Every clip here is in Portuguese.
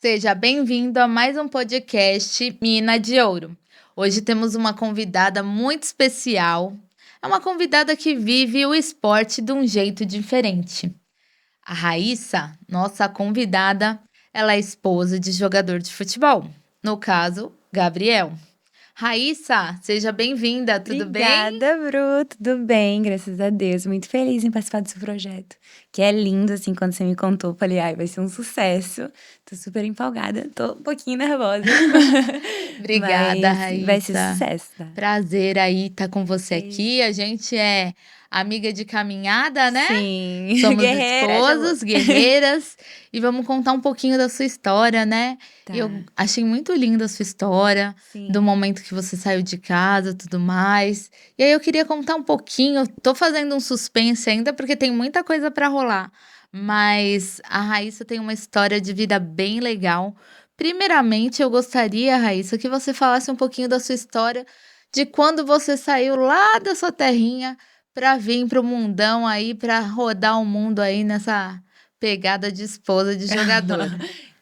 Seja bem-vindo a mais um podcast Mina de Ouro. Hoje temos uma convidada muito especial. É uma convidada que vive o esporte de um jeito diferente. A Raíssa, nossa convidada, ela é esposa de jogador de futebol. No caso, Gabriel. Raíssa, seja bem-vinda, tudo bem? Obrigada, Bru. Tudo bem, graças a Deus. Muito feliz em participar desse projeto. Que é lindo, assim, quando você me contou. Falei, ai, vai ser um sucesso. Tô super empolgada. Tô um pouquinho nervosa. Obrigada, Mas vai ser Raíssa. sucesso, tá? Prazer aí estar com você aqui. A gente é amiga de caminhada, né? Sim, Somos guerreira, já vou. esposas, guerreiras, e vamos contar um pouquinho da sua história, né? Eu Tá, achei muito linda a sua história, do sim. momento que você saiu de casa, tudo mais. E aí eu queria contar um pouquinho, tô fazendo um suspense ainda porque tem muita coisa para rolar, mas a Raíssa tem uma história de vida bem legal. Primeiramente, eu gostaria, Raíssa, que você falasse um pouquinho da sua história, de quando você saiu lá da sua terrinha para vir para o mundão aí, para rodar o mundo aí nessa pegada de esposa de jogador.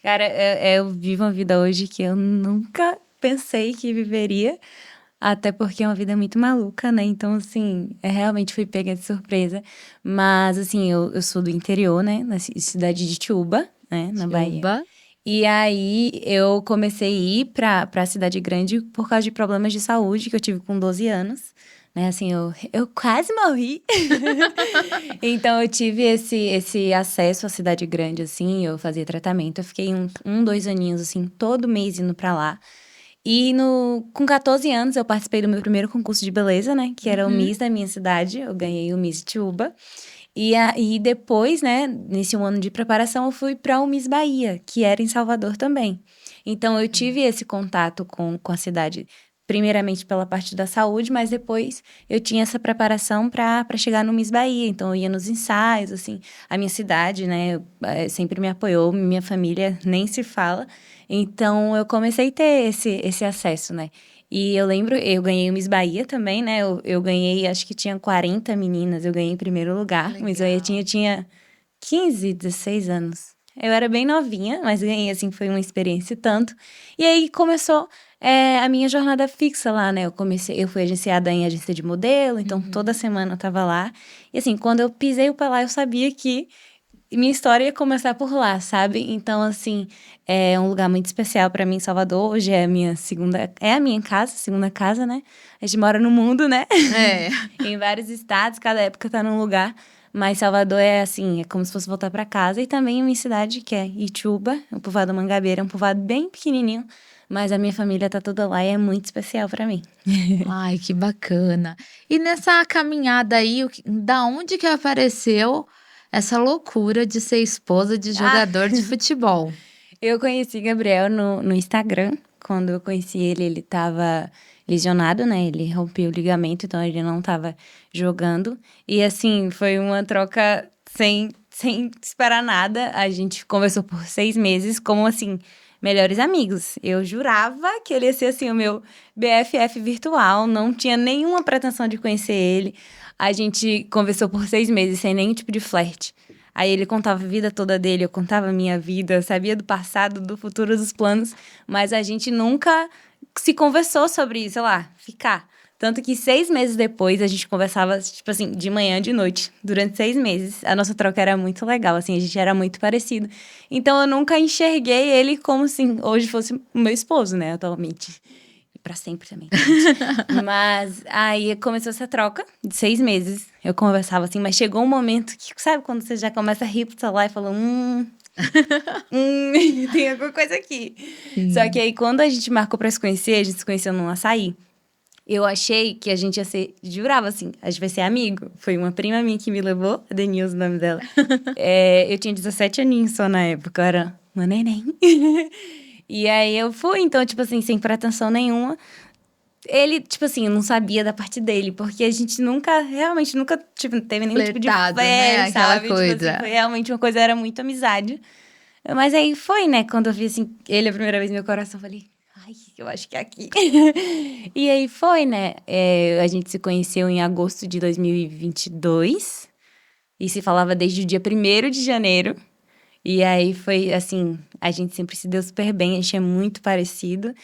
Cara, eu vivo uma vida hoje que eu nunca pensei que viveria. Até porque é uma vida muito maluca, né? Então, assim, realmente fui pega de surpresa. Mas, assim, eu sou do interior, né? Na cidade de Tiúba, né? Na Bahia. Tchuba. E aí, eu comecei a ir pra cidade grande por causa de problemas de saúde que eu tive com 12 anos. Né, assim, eu quase morri. Então, eu tive esse acesso à cidade grande, assim, eu fazia tratamento. Eu fiquei dois aninhos, assim, todo mês indo pra lá. E com 14 anos, eu participei do meu primeiro concurso de beleza, né? Que era o Uhum. Miss da minha cidade. Eu ganhei o Miss Tiúba. E aí, depois, né, nesse um ano de preparação, eu fui para o Miss Bahia, que era em Salvador também. Então, eu tive esse contato com a cidade, primeiramente pela parte da saúde, mas depois eu tinha essa preparação para chegar no Miss Bahia. Então, eu ia nos ensaios, assim. A minha cidade, né, sempre me apoiou, minha família nem se fala. Então, eu comecei a ter esse acesso, né? E eu lembro, eu ganhei o Miss Bahia também, né? Eu ganhei, acho que tinha 40 meninas, eu ganhei em primeiro lugar. O Miss Bahia Legal. tinha 15, 16 anos. Eu era bem novinha, mas ganhei, assim, foi uma experiência e tanto. E aí começou a minha jornada fixa lá, né? Eu fui agenciada em agência de modelo, então toda Uhum. semana eu tava lá. E assim, quando eu pisei o pé lá, eu sabia que minha história ia começar por lá, sabe? Então, assim, é um lugar muito especial pra mim, Salvador. Hoje é a minha segunda casa, né? A gente mora no mundo, né? É. Em vários estados, cada época tá num lugar. Mas Salvador é assim, é como se fosse voltar pra casa. E também a minha cidade, que é Ituba, o povoado Mangabeira, é um povoado bem pequenininho. Mas a minha família tá toda lá e é muito especial pra mim. Ai, que bacana. E nessa caminhada aí, da onde que apareceu essa loucura de ser esposa de Ah, jogador de futebol? eu conheci Gabriel no Instagram. Quando eu conheci ele, ele tava lesionado, né? Ele rompeu o ligamento, então ele não tava jogando. E assim, foi uma troca sem esperar nada. A gente conversou por 6 meses, como assim, melhores amigos. Eu jurava que ele ia ser assim, o meu BFF virtual, não tinha nenhuma pretensão de conhecer ele. A gente conversou por 6 meses sem nenhum tipo de flerte. Aí ele contava a vida toda dele, eu contava a minha vida, sabia do passado, do futuro, dos planos, mas a gente nunca se conversou sobre, sei lá, ficar. Tanto que 6 meses depois a gente conversava, tipo assim, de manhã, de noite, durante 6 meses. A nossa troca era muito legal, assim, a gente era muito parecido. Então eu nunca enxerguei ele como se hoje fosse o meu esposo, né, atualmente. E pra sempre também, gente. Mas aí começou essa troca de 6 meses. Eu conversava assim, mas chegou um momento que, sabe, quando você já começa a rir pro celular e fala, tem alguma coisa aqui. Só que Sim. aí, quando a gente marcou pra se conhecer, a gente se conheceu num açaí. Eu achei que a gente ia ser, jurava assim, a gente vai ser amigo. Foi uma prima minha que me levou, a Denilson, o nome dela. Eu tinha 17 aninhos só na época, eu era uma neném. E aí eu fui, então, tipo assim, sem pretensão nenhuma. Ele, tipo assim, eu não sabia da parte dele, porque a gente realmente nunca, tipo, teve nenhum tipo de Flertado, né? fé, Aquela sabe? Tipo assim, coisa. foi realmente uma coisa, era muito amizade. Mas aí foi, né? Quando eu vi, assim, ele a primeira vez no meu coração, eu falei, ai, eu acho que é aqui. E aí foi, né? A gente se conheceu em agosto de 2022 e se falava desde o dia 1º de janeiro. E aí foi assim, a gente sempre se deu super bem, a gente é muito parecido.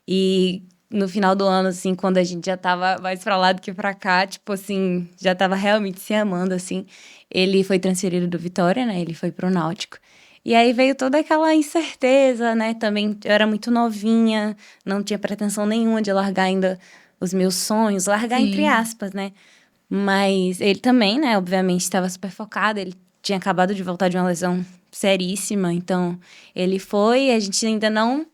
E no final do ano, assim, quando a gente já tava mais pra lá do que pra cá, tipo assim, já tava realmente se amando, assim. Ele foi transferido do Vitória, né? Ele foi pro Náutico. E aí veio toda aquela incerteza, né? Também eu era muito novinha, não tinha pretensão nenhuma de largar ainda os meus sonhos, largar entre Sim. aspas, né? Mas ele também, né, obviamente estava super focado, ele tinha acabado de voltar de uma lesão seríssima, então ele foi, a gente ainda não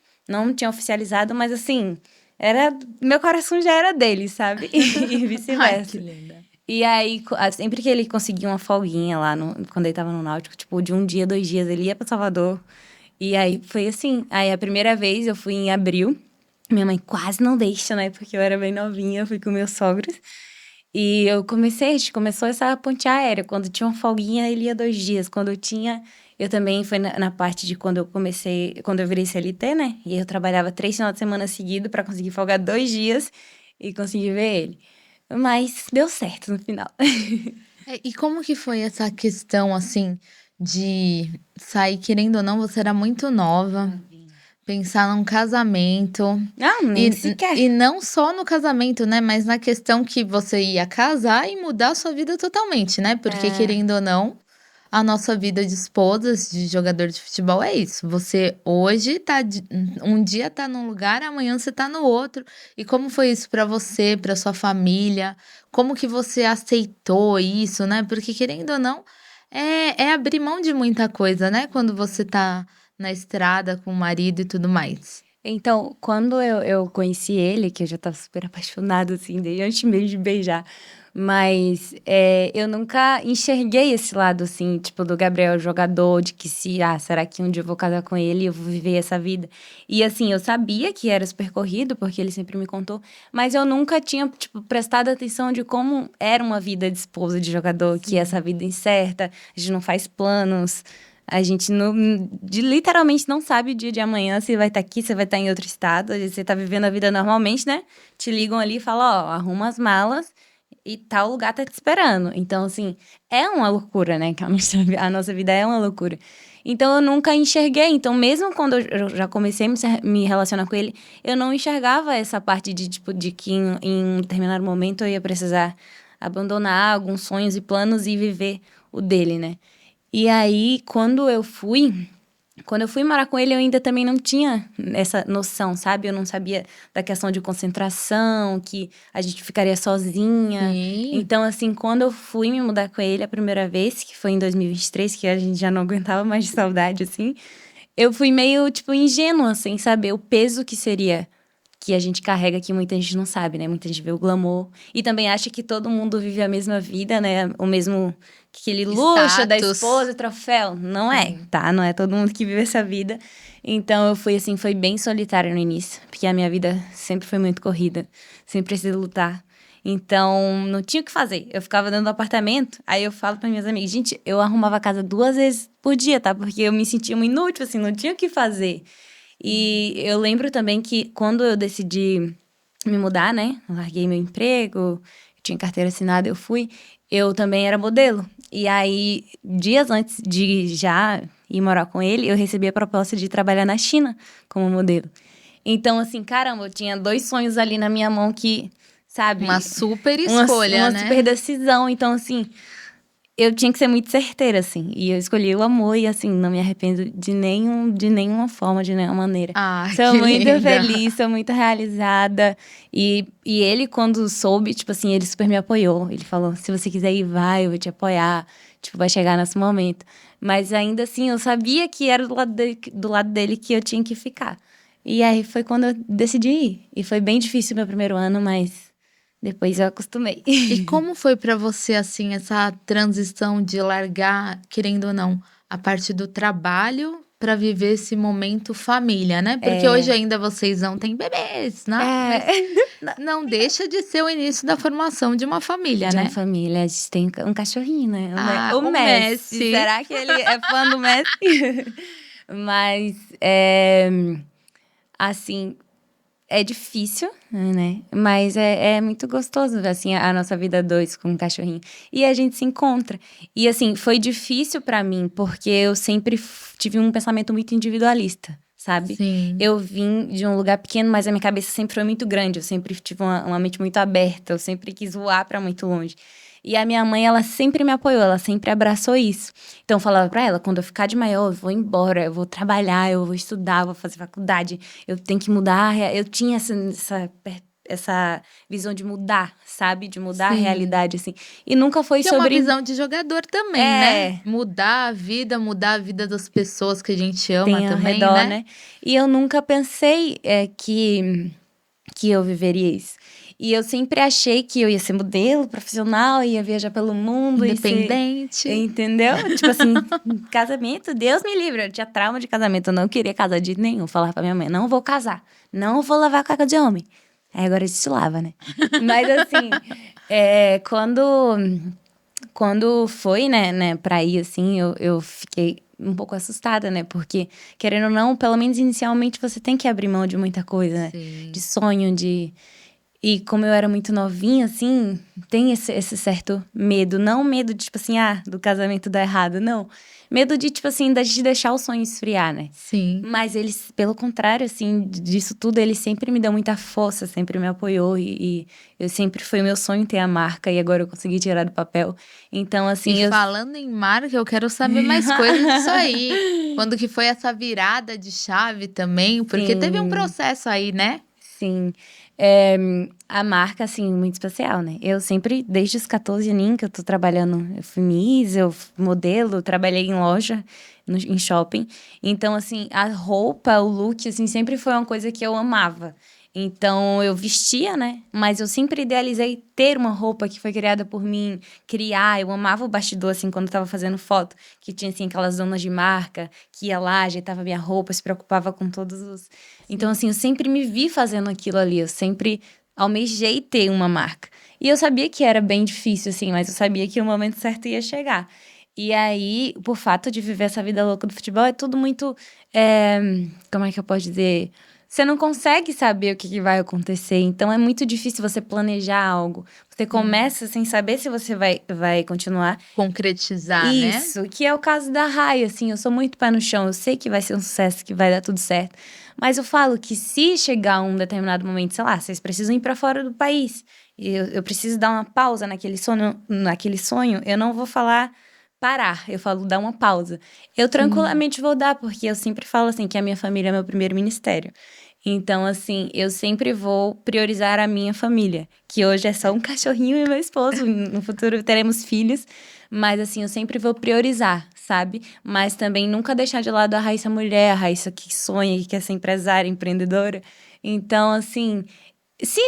tinha oficializado, mas assim, era meu coração já era dele, sabe? E Ai, que vice-versa. linda. E aí, sempre que ele conseguia uma folguinha lá, quando ele tava no Náutico, tipo, de um dia, 2 dias, ele ia pra Salvador. E aí, foi assim. Aí, a primeira vez, eu fui em abril. Minha mãe quase não deixa, né? Porque eu era bem novinha, eu fui com meus sogros. E a gente começou essa ponte aérea. Quando tinha uma folguinha, ele ia 2 dias. Quando eu tinha... Eu também foi na parte de quando eu comecei... Quando eu virei CLT, né? E aí eu trabalhava 3 finais de semana seguidos pra conseguir folgar 2 dias e conseguir ver ele. Mas deu certo no final. E como que foi essa questão, assim, de sair, querendo ou não, você era muito nova, pensar num casamento, Não, nem e sequer. não só no casamento, né, mas na questão que você ia casar e mudar a sua vida totalmente, né? Porque, É, querendo ou não, a nossa vida de esposas, de jogador de futebol é isso. Você hoje tá um dia tá num lugar, amanhã você tá no outro. E como foi isso pra você, pra sua família? Como que você aceitou isso, né? Porque querendo ou não, é abrir mão de muita coisa, né? Quando você tá na estrada com o marido e tudo mais. então, quando eu conheci ele, que eu já tava super apaixonada, assim, desde antes mesmo de beijar, mas eu nunca enxerguei esse lado, assim, tipo, do Gabriel jogador, de que será que um dia eu vou casar com ele e eu vou viver essa vida? E, assim, eu sabia que era super corrido, porque ele sempre me contou, mas eu nunca tinha, tipo, prestado atenção de como era uma vida de esposa de jogador, que é essa Sim. vida incerta, a gente não faz planos. A gente literalmente não sabe o dia de amanhã, se vai estar aqui, se vai estar em outro estado. Você tá vivendo a vida normalmente, né? Te ligam ali e falam, ó, arruma as malas e tal lugar tá te esperando. Então, assim, é uma loucura, né? Que a nossa vida é uma loucura. Então, eu nunca enxerguei. Então, mesmo quando eu já comecei a me relacionar com ele, eu não enxergava essa parte de, tipo, de que em um determinado momento eu ia precisar abandonar alguns sonhos e planos e viver o dele, né? E aí, quando eu fui morar com ele, eu ainda também não tinha essa noção, sabe? Eu não sabia da questão de concentração, que a gente ficaria sozinha. Sim. Então, assim, quando eu fui me mudar com ele a primeira vez, que foi em 2023, que a gente já não aguentava mais de saudade, assim, eu fui meio, tipo, ingênua, sem saber o peso que seria que a gente carrega que muita gente não sabe, né? Muita gente vê o glamour e também acha que todo mundo vive a mesma vida, né? O mesmo aquele luxo da Status. esposa, troféu. Não é, Sim. tá? Não é todo mundo que vive essa vida. Então eu fui assim, foi bem solitária no início, porque a minha vida sempre foi muito corrida, sempre precisei lutar. Então, não tinha o que fazer. Eu ficava dentro do apartamento, aí eu falo para minhas amigas, gente, eu arrumava a casa 2 vezes por dia, tá? Porque eu me sentia uma inútil, assim, não tinha o que fazer. E eu lembro também que quando eu decidi me mudar, né? Eu larguei meu emprego, eu tinha carteira assinada, eu fui. Eu também era modelo. E aí, dias antes de já ir morar com ele, eu recebi a proposta de trabalhar na China como modelo. Então, assim, caramba, eu tinha 2 sonhos ali na minha mão que, Uma sabe, super uma, escolha, uma super né? decisão. Então, assim, eu tinha que ser muito certeira, assim. E eu escolhi o amor e, assim, não me arrependo de nenhuma forma, de nenhuma maneira. Ah, Sou que muito linda. feliz, sou muito realizada. E ele, quando soube, tipo assim, ele super me apoiou. Ele falou, se você quiser ir, vai, eu vou te apoiar. Tipo, vai chegar nesse momento. Mas ainda assim, eu sabia que era do lado dele que eu tinha que ficar. E aí foi quando eu decidi ir. E foi bem difícil o meu primeiro ano, mas depois eu acostumei. E como foi pra você, assim, essa transição de largar, querendo ou não, a parte do trabalho pra viver esse momento família, né? Porque hoje É. ainda vocês não têm bebês, né? É. Mas não deixa de ser o início da formação de uma família, De uma né? família, a gente tem um cachorrinho, né? Ah, O o Messi. Messi. Será que ele é fã do Messi? Mas, assim, É difícil, né? Mas é muito gostoso, assim, a nossa vida a dois com um cachorrinho. E a gente se encontra. E, assim, foi difícil pra mim, porque eu sempre tive um pensamento muito individualista, sabe? Sim. Eu vim de um lugar pequeno, mas a minha cabeça sempre foi muito grande. Eu sempre tive uma mente muito aberta. Eu sempre quis voar pra muito longe. E a minha mãe, ela sempre me apoiou, ela sempre abraçou isso. Então, eu falava pra ela, quando eu ficar de maior, eu vou embora, eu vou trabalhar, eu vou estudar, eu vou fazer faculdade, eu tenho que mudar. Eu tinha essa visão de mudar, sabe? De mudar a Sim. realidade, assim. E nunca foi Que é uma sobre... visão de jogador também, né? É, Mudar a vida das pessoas que a gente ama tem ao também, redor, né? né? E eu nunca pensei que eu viveria isso. E eu sempre achei que eu ia ser modelo profissional, ia viajar pelo mundo e ser... Independente. Entendeu? Tipo assim, casamento, Deus me livre. Eu tinha trauma de casamento, eu não queria casar de jeito nenhum. Falava pra minha mãe, não vou casar, não vou lavar a cueca de homem. Aí agora a gente lava, né? Mas assim, quando foi, né, pra ir, assim, eu fiquei um pouco assustada, né? Porque, querendo ou não, pelo menos inicialmente você tem que abrir mão de muita coisa, né? De Sim. sonho, de... E como eu era muito novinha, assim, tem esse certo medo. Não medo de, tipo assim, do casamento dar errado, não. Medo de, tipo assim, de deixar o sonho esfriar, né? Sim. Mas eles, pelo contrário, assim, disso tudo, ele sempre me deu muita força, sempre me apoiou. E eu sempre foi meu sonho ter a marca e agora eu consegui tirar do papel. Então, E assim, eu... falando em marca, eu quero saber mais coisas disso aí. Quando que foi essa virada de chave também? Porque teve um Sim. processo aí, né? Sim, a marca, assim, muito especial, né? Eu sempre, desde os 14 aninhos que eu tô trabalhando, eu fui Miss, eu modelo, trabalhei em loja, em shopping. Então, assim, a roupa, o look, assim, sempre foi uma coisa que eu amava. Então, eu vestia, né? Mas eu sempre idealizei ter uma roupa que foi criada por mim, criar. Eu amava o bastidor, assim, quando eu tava fazendo foto, que tinha, assim, aquelas donas de marca, que ia lá, ajeitava minha roupa, se preocupava com todos os... Então, Sim. assim, eu sempre me vi fazendo aquilo ali, eu sempre almejei ter uma marca. E eu sabia que era bem difícil, assim, mas eu sabia que o momento certo ia chegar. E aí, por fato de viver essa vida louca do futebol, é tudo muito. é, Como é que eu posso dizer? Você não consegue saber o que vai acontecer, então é muito difícil você planejar algo. Você Sim. começa sem saber se você vai continuar. Concretizar, né? Isso, que é o caso da Rai, assim, eu sou muito pé no chão, eu sei que vai ser um sucesso, que vai dar tudo certo, mas eu falo que se chegar um determinado momento, sei lá, vocês precisam ir para fora do país, e eu preciso dar uma pausa naquele sonho, eu não vou falar parar, eu falo dar uma pausa. Eu Sim. tranquilamente vou dar, porque eu sempre falo assim, que a minha família é meu primeiro ministério. Então, assim, eu sempre vou priorizar a minha família, que hoje é só um cachorrinho e meu esposo, no futuro teremos filhos, mas assim, eu sempre vou priorizar, sabe? Mas também nunca deixar de lado a Raíssa mulher, a Raíssa que sonha, que quer ser empresária, empreendedora. Então, assim, se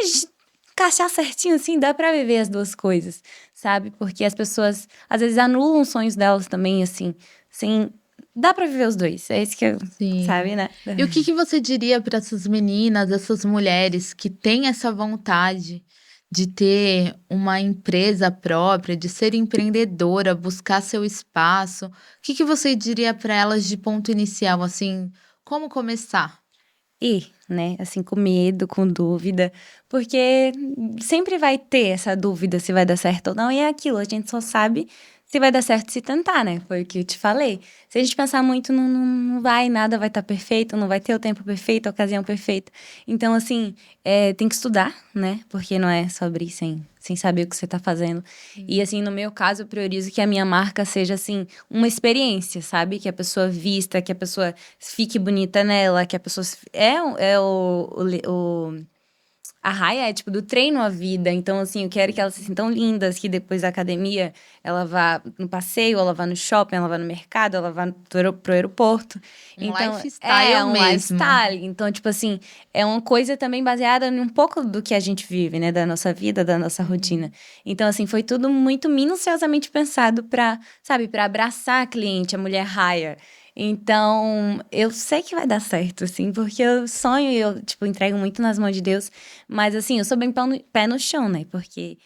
encaixar certinho, assim, dá pra viver as duas coisas, sabe? Porque as pessoas, às vezes, anulam os sonhos delas também, assim, sem... Dá pra viver os dois, é isso que eu... Sim. Sabe, né? E o que que você diria para essas meninas, essas mulheres que têm essa vontade de ter uma empresa própria, de ser empreendedora, buscar seu espaço? O que que você diria para elas de ponto inicial, assim, como começar? Ir, né? Assim, com medo, com dúvida, porque sempre vai ter essa dúvida se vai dar certo ou não, e é aquilo, a gente só sabe se vai dar certo se tentar, né? Foi o que eu te falei. Se a gente pensar muito, não vai, nada vai estar perfeito, não vai ter o tempo perfeito, a ocasião perfeita. Então, assim, tem que estudar, né? Porque não é só abrir sem saber o que você tá fazendo. E, Sim. assim, no meu caso, eu priorizo que a minha marca seja, assim, uma experiência, sabe? Que a pessoa vista, que a pessoa fique bonita nela, que a pessoa... A raia é, tipo, do treino à vida. Então, assim, eu quero que elas se sintam lindas, que depois da academia ela vá no passeio, ela vá no shopping, ela vá no mercado, ela vá pro aeroporto. Um Então, lifestyle é um mesmo. lifestyle. Então, tipo assim, é uma coisa também baseada em um pouco do que a gente vive, né? Da nossa vida, da nossa rotina. Sim. Então, assim, foi tudo muito minuciosamente pensado pra, sabe, pra abraçar a cliente, a mulher raia. Então, eu sei que vai dar certo, assim, porque eu sonho e eu, tipo, entrego muito nas mãos de Deus. Mas, assim, eu sou bem pé no chão, né? Porque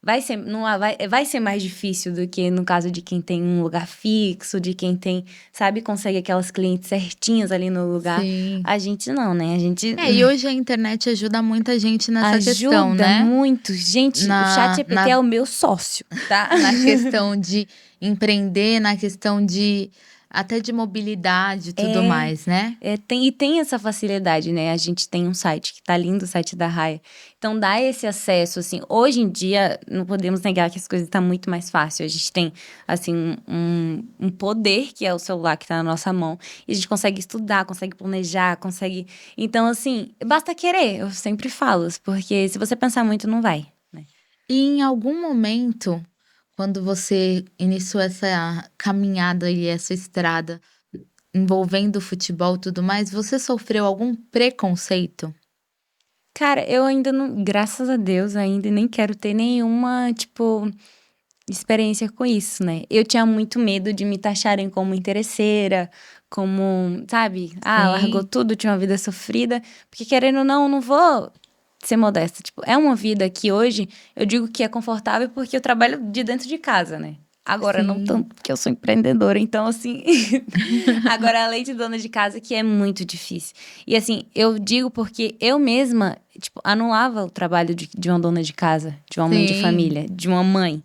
vai ser mais difícil do que no caso de quem tem um lugar fixo, de quem tem, sabe, consegue aquelas clientes certinhas ali no lugar. Sim. A gente não, né? A gente E hoje a internet ajuda muita gente nessa questão, ajuda né? muito. Gente, o ChatGPT é o meu sócio, tá? Na questão de empreender, na questão de até de mobilidade e tudo mais, né? Tem essa facilidade, né? A gente tem um site que tá lindo, o site da Raia. Então, dá esse acesso, assim. Hoje em dia, não podemos negar que as coisas estão muito mais fácil. A gente tem, assim, um poder, que é o celular que tá na nossa mão. E a gente consegue estudar, consegue planejar, consegue... Então, assim, basta querer, eu sempre falo. Porque se você pensar muito, não vai, né? E em algum momento, quando você iniciou essa caminhada e essa estrada envolvendo o futebol e tudo mais, você sofreu algum preconceito? Cara, eu ainda não... Graças a Deus, ainda nem quero ter nenhuma, tipo... experiência com isso, né? Eu tinha muito medo de me taxarem como interesseira, como, sabe? Largou Sim. tudo, tinha uma vida sofrida. Porque querendo ou não vou ser modesta. Tipo, é uma vida que hoje eu digo que é confortável porque eu trabalho de dentro de casa, né? Agora não Sim. tanto, porque eu sou empreendedora, então assim. Agora, além de dona de casa, que é muito difícil. E assim, eu digo porque eu mesma, tipo, anulava o trabalho de uma dona de casa, de uma mãe de Sim. família, de uma mãe.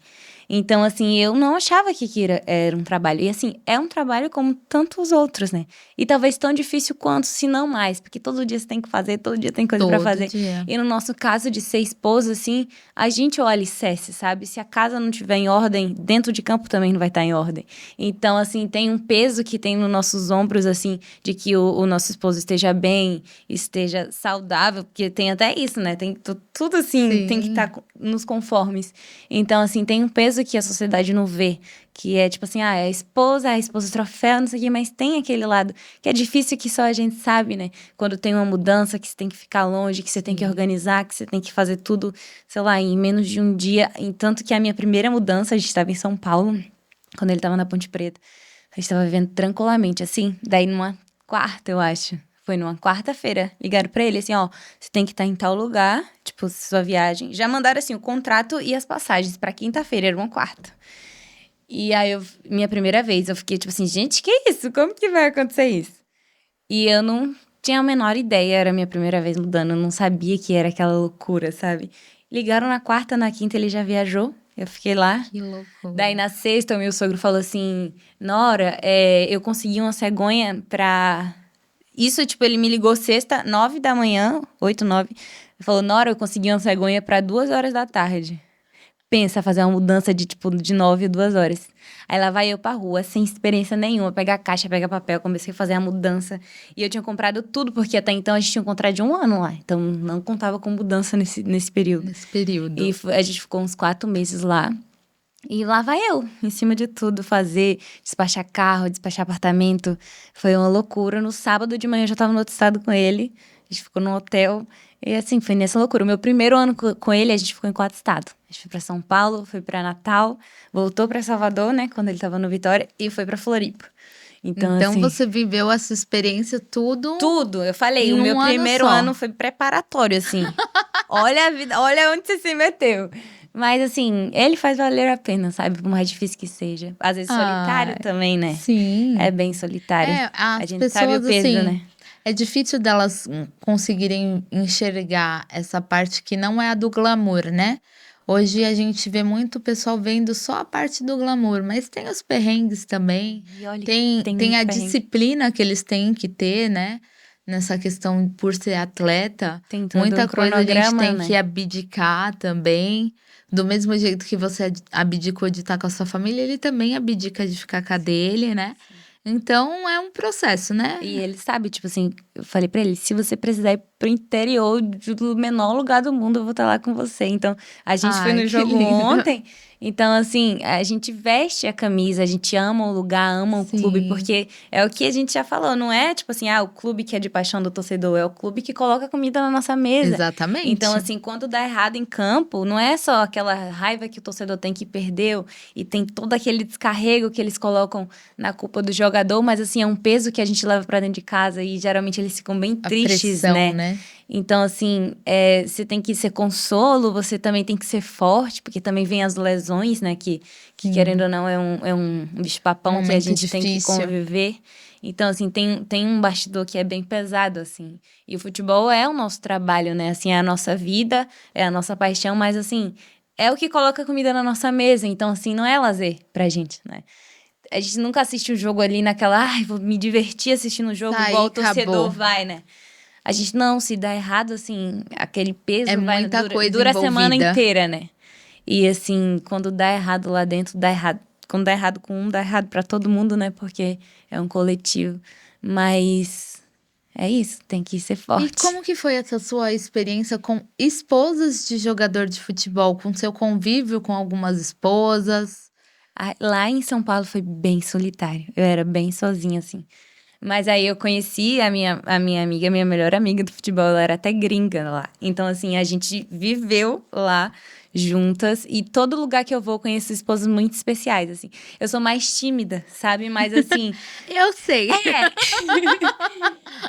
Então, assim, eu não achava que era um trabalho. E, assim, é um trabalho como tantos outros, né? E talvez tão difícil quanto, se não mais. Porque todo dia você tem que fazer, todo dia tem coisa pra Todo fazer. dia. E no nosso caso de ser esposa, assim, a gente olha o alicerce, sabe? Se a casa não tiver em ordem, dentro de campo também não vai estar em ordem. Então, assim, tem um peso que tem nos nossos ombros, assim, de que o nosso esposo esteja bem, esteja saudável. Porque tem até isso, né? Tem tudo, assim, tem que Sim. estar nos conformes. Então, assim, tem um peso que a sociedade não vê, que é tipo assim, é a esposa troféu, não sei o quê, mas tem aquele lado que é difícil que só a gente sabe, né? Quando tem uma mudança, que você tem que ficar longe, que você tem que organizar, que você tem que fazer tudo, sei lá, em menos de um dia. Tanto que a minha primeira mudança, a gente estava em São Paulo, quando ele estava na Ponte Preta. A gente estava vivendo tranquilamente, assim, daí numa quarta, eu acho. Foi numa quarta-feira. Ligaram pra ele assim, ó, você tem que estar em tal lugar, tipo, sua viagem. Já mandaram, assim, o contrato e as passagens pra quinta-feira, era uma quarta. E aí, minha primeira vez, eu fiquei tipo assim, gente, que isso? Como que vai acontecer isso? E eu não tinha a menor ideia, era a minha primeira vez mudando, eu não sabia que era aquela loucura, sabe? Ligaram na quarta, na quinta ele já viajou, eu fiquei lá. Que loucura. Daí, na sexta, o meu sogro falou assim, Nora, eu consegui uma cegonha pra... Isso, tipo, ele me ligou sexta, 9 da manhã, 8, 9. Ele falou, Nora, eu consegui uma cegonha pra 2 horas da tarde. Pensa, fazer uma mudança de, tipo, de 9 a 2 horas. Aí lá vai eu pra rua, sem experiência nenhuma, pegar caixa, pegar papel, comecei a fazer a mudança. E eu tinha comprado tudo, porque até então a gente tinha um contrato de 1 ano lá. Então, não contava com mudança nesse período. Nesse período. E a gente ficou uns 4 meses lá. E lá vai eu, em cima de tudo, despachar carro, despachar apartamento. Foi uma loucura. No sábado de manhã eu já tava no outro estado com ele. A gente ficou num hotel. E assim, foi nessa loucura. O meu primeiro ano com ele, a gente ficou em 4 estados. A gente foi pra São Paulo, foi pra Natal, voltou pra Salvador, né, quando ele tava no Vitória, e foi pra Floripa. Então assim, você viveu essa experiência tudo eu falei, em o meu um ano primeiro só. ano foi preparatório, assim. Olha a vida, olha onde você se meteu. Mas assim, ele faz valer a pena, sabe? Por mais difícil que seja. Às vezes solitário também, né? Sim. É bem solitário. A As gente sabe o pessoas, peso, assim, né? é difícil delas conseguirem enxergar essa parte que não é a do glamour, né? Hoje a gente vê muito pessoal vendo só a parte do glamour, mas tem os perrengues também. E olha, Tem muito a perrengue. disciplina que eles têm que ter, né? Nessa questão por ser atleta. Tem todo Muita um coisa a gente cronograma, tem né? que abdicar também. Do mesmo jeito que você abdicou de estar com a sua família, ele também abdica de ficar com a dele, né? Então é um processo, né? E ele sabe, tipo assim, eu falei pra ele, se você precisar ir pro interior do menor lugar do mundo, eu vou estar lá com você. Então, a gente foi Ai, no que jogo lindo. ontem. Então, assim, a gente veste a camisa, a gente ama o lugar, ama o clube, Sim. porque é o que a gente já falou, não é tipo assim, o clube que é de paixão do torcedor, é o clube que coloca comida na nossa mesa. Exatamente. Então, assim, quando dá errado em campo, não é só aquela raiva que o torcedor tem que perdeu e tem todo aquele descarrego que eles colocam na culpa do jogador, mas assim, é um peso que a gente leva pra dentro de casa e geralmente eles ficam bem a tristes, pressão, né? né? né? Então, assim, você tem que ser consolo, você também tem que ser forte, porque também vem as lesões, né? Que querendo ou não, é um bicho-papão que a Momento gente tem que difícil. conviver. Então, assim, tem um bastidor que é bem pesado, assim. E o futebol é o nosso trabalho, né? Assim, é a nossa vida, é a nossa paixão, mas, assim, é o que coloca comida na nossa mesa. Então, assim, não é lazer pra gente, né? A gente nunca assiste um jogo ali naquela, vou me divertir assistindo o jogo igual Saí, o torcedor acabou. vai, né? A gente não, se dá errado, assim, aquele É peso muita coisa dura a semana envolvida. inteira, né? E assim, quando dá errado lá dentro, dá errado. Quando dá errado com um, dá errado pra todo mundo, né? Porque é um coletivo. Mas é isso, tem que ser E forte. como que foi essa sua experiência com esposas de jogador de futebol, com seu convívio com algumas esposas? Lá em São Paulo foi bem solitário. Eu era bem sozinha, assim. Mas aí eu conheci a minha amiga, a minha melhor amiga do futebol, ela era até gringa lá. Então, assim, a gente viveu lá juntas e todo lugar que eu vou eu conheço esposas muito especiais, assim. Eu sou mais tímida, sabe? Mas, assim, Eu sei.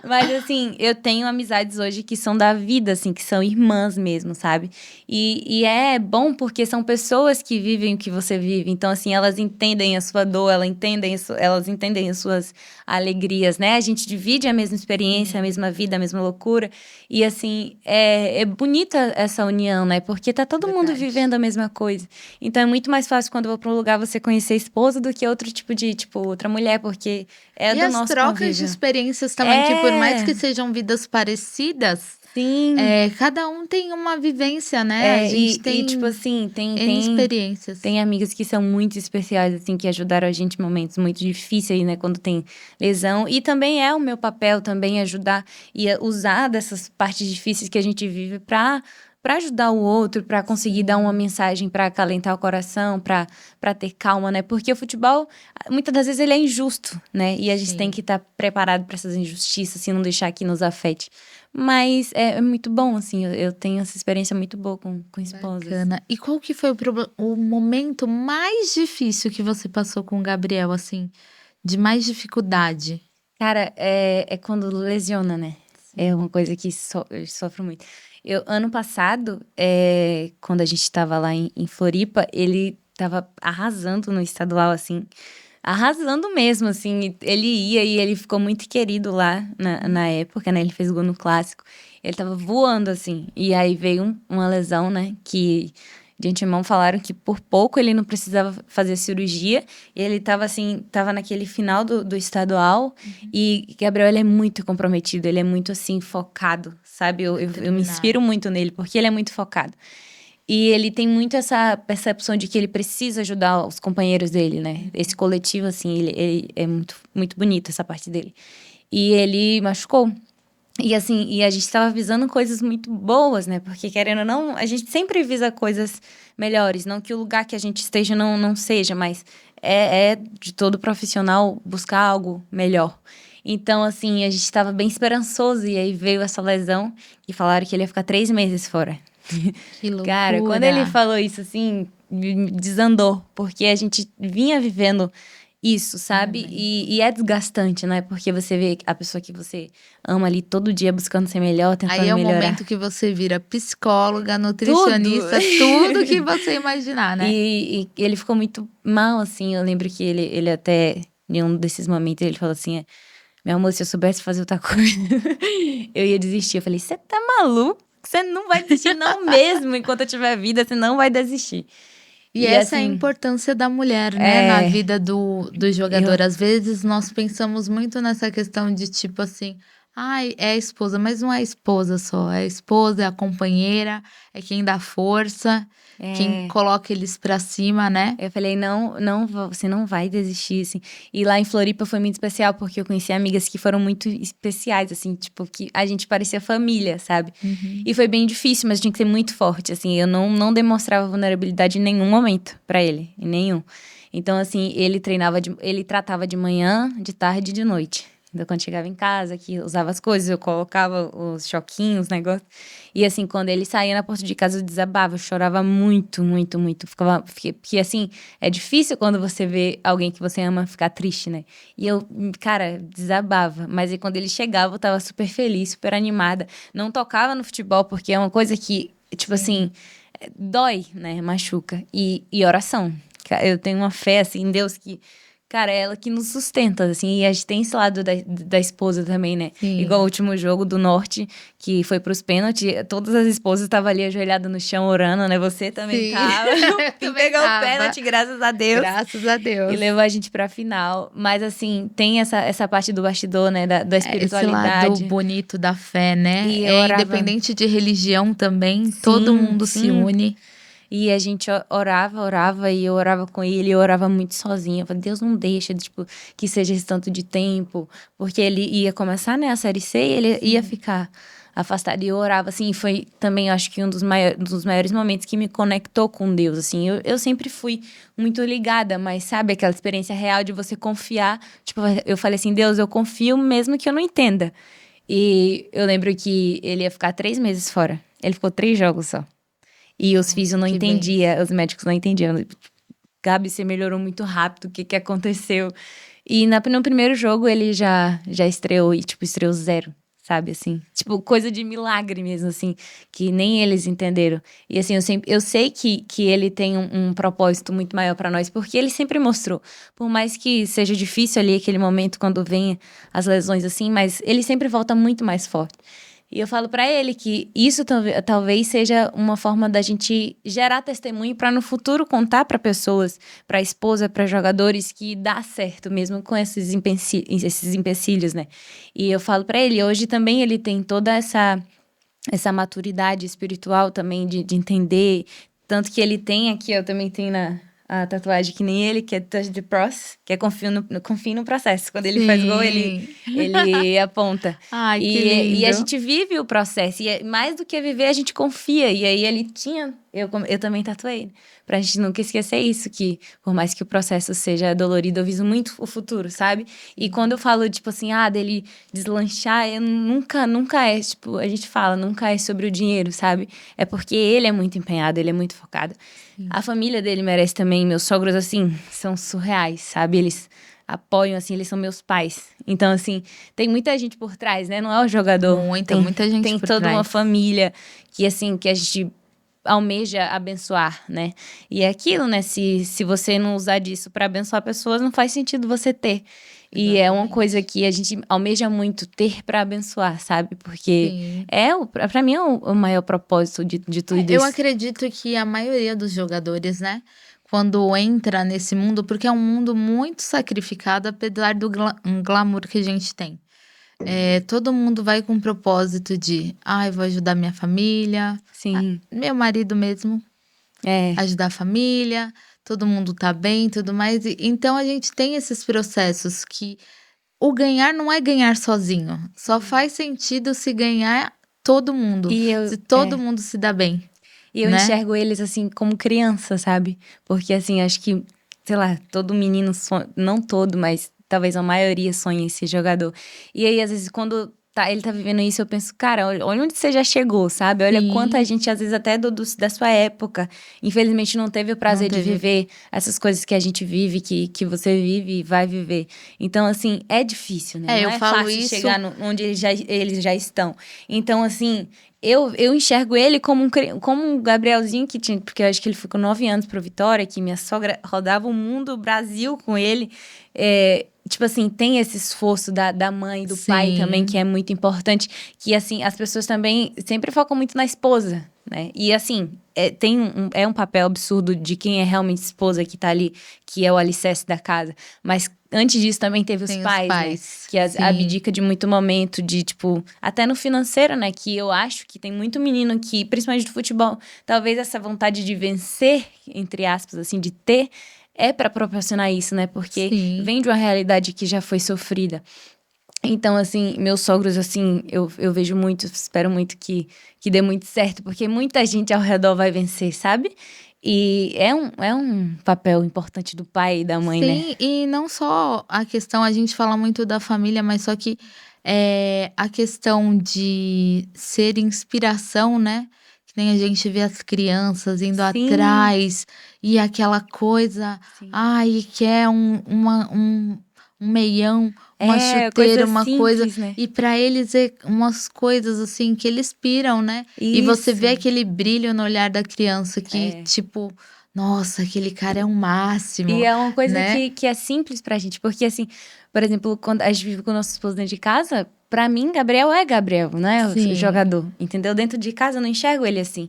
mas, assim, eu tenho amizades hoje que são da vida, assim, que são irmãs mesmo, sabe? E é bom porque são pessoas que vivem o que você vive. Então, assim, elas entendem a sua dor, elas entendem as suas alegrias, né? A gente divide a mesma experiência, a mesma vida, a mesma loucura. E, assim, é bonita essa união, né? Porque tá todo mundo Verdade. vivendo a mesma coisa. Então, é muito mais fácil quando eu vou pra um lugar você conhecer a esposa do que outro tipo de, tipo, outra mulher, porque é E do as nosso trocas de convívio. experiências também, que por mais que É, sejam vidas parecidas, sim. cada um tem uma vivência, né? A gente Tipo tem assim, N experiências. tem amigas que são muito especiais, assim, que ajudaram a gente em momentos muito difíceis, né? Quando tem lesão. E também é o meu papel também ajudar e usar dessas partes difíceis que a gente vive para ajudar o outro, para conseguir dar uma Sim, mensagem para acalentar o coração, para ter calma, né? Porque o futebol, muitas das vezes, ele é injusto, né? E a gente tem sim. que estar preparado para essas injustiças, assim, não deixar que nos afete. Mas é muito bom, assim, eu tenho essa experiência muito boa com esposas. Bacana. E qual que foi o momento mais difícil que você passou com o Gabriel, assim, de mais dificuldade? Cara, é quando lesiona, né? É uma coisa que eu sofro muito. Ano passado, quando a gente tava lá em Floripa, ele tava arrasando no estadual, assim. Arrasando mesmo, assim. Ele ia e ele ficou muito querido lá na época, né? Ele fez gol no clássico. Ele tava voando, assim. E aí veio uma lesão, né? Que de antemão falaram que por pouco ele não precisava fazer cirurgia. E ele tava, assim, tava naquele final do estadual. E Gabriel, ele é muito comprometido, ele é muito, assim, focado, sabe? Eu me inspiro Determinado. muito nele, porque ele é muito focado. E ele tem muito essa percepção de que ele precisa ajudar os companheiros dele, né? Esse coletivo, assim, ele é muito, muito bonito, essa parte dele. E ele machucou. E assim, e a gente estava visando coisas muito boas, né? Porque, querendo ou não, a gente sempre visa coisas melhores. Não que o lugar que a gente esteja não seja, mas é de todo profissional buscar algo melhor. Então, assim, a gente estava bem esperançoso. E aí veio essa lesão e falaram que ele ia ficar 3 meses fora. Que Cara, quando ele loucura. falou isso, assim, me desandou. Porque a gente vinha vivendo isso, Um sabe? momento. E é desgastante, né? Porque você vê a pessoa que você ama ali todo dia buscando ser melhor, Aí tentando é o melhorar. momento que você vira psicóloga, Tudo! nutricionista, tudo que você imaginar, né? E ele ficou muito mal, assim. Eu lembro que ele até, em um desses momentos, ele falou assim: meu amor, se eu soubesse fazer outra coisa, eu ia desistir. Eu falei: você tá maluco? Você não vai desistir, não mesmo. Enquanto eu tiver vida, você não vai desistir. E E essa é a assim, importância da mulher, né, na é. vida do Eu, jogador. Às vezes nós pensamos muito nessa questão de tipo assim, ai, é a esposa, mas não é a esposa só, é a esposa, é a companheira, é quem dá força, quem é. coloca eles pra cima, né? Eu falei, não, não, você não vai desistir, assim. E lá em Floripa foi muito especial, porque eu conheci amigas que foram muito especiais, assim, tipo, que a gente parecia família, sabe? Uhum. E foi bem difícil, mas tinha que ser muito forte, assim. Eu não demonstrava vulnerabilidade em nenhum momento pra ele, em nenhum. Então, assim, ele tratava de manhã, de tarde e de noite. Então, quando chegava em casa, que eu usava as coisas, eu colocava os choquinhos, negócio. E assim, quando ele saía na porta de casa, eu desabava, eu chorava muito, muito, muito. Porque assim, é difícil quando você vê alguém que você ama ficar triste, né? E eu, cara, desabava. Mas aí quando ele chegava, eu tava super feliz, super animada. Não tocava no futebol, porque é uma coisa que, tipo assim, dói, né? Machuca. E oração. Eu tenho uma fé, assim, em Deus que... Cara, é ela que nos sustenta, assim, e a gente tem esse lado da esposa também, né? Igual o Sim. último jogo do Norte, que foi pros pênaltis, todas as esposas estavam ali ajoelhadas no chão orando, né? Você também Sim, tava. eu E também pegou o tava. pênalti, graças a Deus, Graças a e Deus. levou a gente pra final. Mas, assim, tem essa parte do bastidor, né? Da É esse lado espiritualidade. bonito da fé, né? E eu É orava, independente de religião também, todo sim, mundo se sim. une. E a gente orava, e eu orava com ele, eu orava muito sozinha. Eu falei, Deus não deixa, tipo, que seja esse tanto de tempo. Porque ele ia começar, né, a Série C e ele ia ficar afastado. E eu orava, assim, e foi também, acho que um dos maiores momentos que me conectou com Deus, assim. Eu sempre fui muito ligada, mas sabe aquela experiência real de você confiar? Tipo, eu falei assim, Deus, eu confio mesmo que eu não entenda. E eu lembro que ele ia ficar 3 meses fora. Ele ficou 3 jogos só. E os físicos Nossa, não que entendiam, bênção. os médicos não entendiam. Gabi, você melhorou muito rápido, o que que aconteceu? E no primeiro jogo ele já estreou e, tipo, estreou 0, sabe, assim? Tipo, coisa de milagre mesmo, assim, que nem eles entenderam. E, assim, eu sei que ele tem um propósito muito maior pra nós, porque ele sempre mostrou. Por mais que seja difícil ali aquele momento quando vem as lesões, assim, mas ele sempre volta muito mais forte. E eu falo pra ele que isso talvez seja uma forma da gente gerar testemunho pra no futuro contar pra pessoas, pra esposa, pra jogadores que dá certo mesmo com esses empecilhos, né? E eu falo pra ele, hoje também ele tem toda essa maturidade espiritual também de entender, tanto que ele tem aqui, eu também tenho a tatuagem que nem ele, que é Touch the Process, que é confio no processo. Quando ele faz gol, Sim. ele aponta. Ai, que E a lindo. gente vive o processo, e mais do que viver, a gente confia. E aí ele tinha, eu também tatuei, pra gente nunca esquecer isso, que por mais que o processo seja dolorido, eu viso muito o futuro, sabe? E quando eu falo, tipo assim, dele deslanchar, eu nunca é, tipo, a gente fala, nunca é sobre o dinheiro, sabe? É porque ele é muito empenhado, ele é muito focado. Sim. A família dele merece também. Meus sogros, assim, são surreais, sabe? Eles apoiam, assim, eles são meus pais. Então, assim, tem muita gente por trás, né? Não é o jogador. Muita gente Tem por toda uma trás. família que, assim, que a gente almeja abençoar, né? E é aquilo, né? Se você não usar disso para abençoar pessoas, não faz sentido você ter. E é uma coisa Exatamente. que a gente almeja muito ter para abençoar, sabe? Porque Sim. para mim é o maior propósito de tudo Eu isso. acredito que a maioria dos jogadores, né, quando entra nesse mundo, porque é um mundo muito sacrificado, apesar do glamour que a gente tem. Todo mundo vai com o propósito de, ai, vou ajudar minha família, Sim. meu marido mesmo, É. ajudar a família, todo mundo tá bem, tudo mais. Então a gente tem esses processos que o ganhar não é ganhar sozinho. Só faz sentido se ganhar todo mundo, E eu, se todo mundo se dá bem, e eu né? enxergo eles assim como criança, sabe? Porque assim, acho que, sei lá, todo menino sonha, não todo, mas talvez a maioria sonha em ser jogador. E aí, às vezes, quando ele tá vivendo isso, eu penso, cara, olha onde você já chegou, sabe? Olha quanta Sim, gente, às vezes, até da sua época, infelizmente não teve o não prazer de teve. viver essas coisas que a gente vive, que você vive e vai viver. Então, assim, é difícil, né? Não Eu é falo fácil isso. chegar onde eles já estão. Então, assim, eu enxergo ele como um Gabrielzinho que tinha, porque eu acho que ele ficou 9 anos pro Vitória, que minha sogra rodava o mundo, o Brasil com ele. Tipo assim, tem esse esforço da mãe e do pai também, que Sim, é muito importante. Que, assim, as pessoas também sempre focam muito na esposa, né? E, assim, é um papel absurdo de quem é realmente esposa que tá ali, que é o alicerce da casa. Mas antes disso também teve os tem os pais, né? pais. Que Sim, abdica de muito momento, de, tipo, até no financeiro, né? Que eu acho que tem muito menino que, principalmente do futebol, talvez essa vontade de vencer, entre aspas, assim, de ter, é para proporcionar isso, né? Porque sim. vem de uma realidade que já foi sofrida. Então, assim, meus sogros, assim, eu vejo muito, espero muito que dê muito certo, porque muita gente ao redor vai vencer, sabe? E é um papel importante do pai e da mãe, né? Sim, e não só a questão, a gente fala muito da família, mas só que a questão de ser inspiração, né? Que nem a gente vê as crianças indo Sim, atrás e aquela coisa, sim. ai, que é um meião, uma É, chuteira, coisa uma coisa, simples, né? e para eles é umas coisas assim que eles piram, né? E você vê Isso. aquele brilho no olhar da criança que, É. tipo, nossa, aquele cara é o E máximo, é uma coisa né? que é simples pra gente, porque assim, por exemplo, quando a gente vive com o nosso esposo dentro de casa, pra mim, Gabriel é Gabriel, né? O Sim. jogador, entendeu? Dentro de casa eu não enxergo ele assim.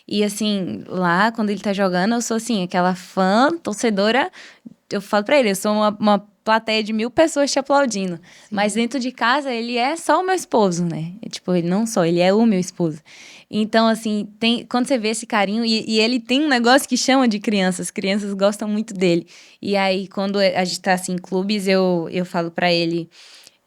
E assim, lá, quando ele tá jogando, eu sou assim, aquela fã, torcedora. Eu falo pra ele, eu sou uma plateia de 1.000 pessoas te aplaudindo. Mas Sim. dentro de casa, ele é só o meu esposo, né? Tipo, ele não só, ele é o meu esposo. Então, assim, quando você vê esse carinho, e ele tem um negócio que chama de crianças, as crianças gostam muito dele. E aí, quando a gente tá assim, em clubes, eu falo pra ele,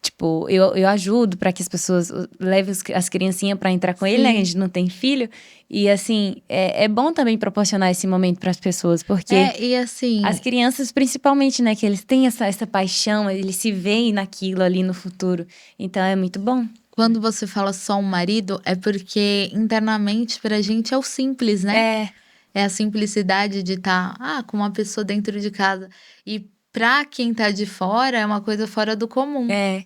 tipo, eu ajudo pra que as pessoas levem as criancinhas pra entrar com ele, né? A Sim. gente não tem filho. E assim, é bom também proporcionar esse momento pras pessoas, porque E assim, as crianças, principalmente, né? Que eles têm essa paixão, eles se veem naquilo ali no futuro. Então, é muito bom. quando você fala só um marido, é porque internamente pra gente é o simples, né? É, É a simplicidade de estar, com uma pessoa dentro de casa. E pra quem tá de fora, é uma coisa fora do comum, é.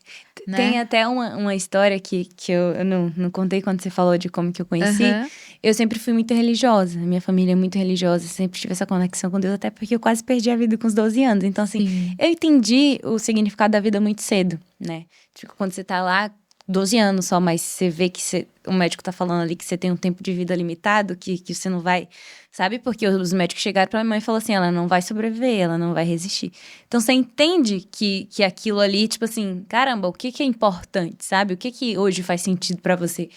Tem né? até uma história que eu não contei quando você falou de como que eu conheci. Aham. Eu sempre fui muito religiosa. Minha família é muito religiosa. Sempre tive essa conexão com Deus, até porque eu quase perdi a vida com os 12 anos. Então, assim, Sim. eu entendi o significado da vida muito cedo, né? Tipo, quando você tá lá, 12 anos só, mas você vê que o médico tá falando ali que você tem um tempo de vida limitado, que você não vai. Sabe? Porque os médicos chegaram pra minha mãe e falaram assim: ela não vai sobreviver, ela não vai resistir. Então você entende que aquilo ali, tipo assim, caramba, o que que é importante, sabe? O que que hoje faz sentido pra você?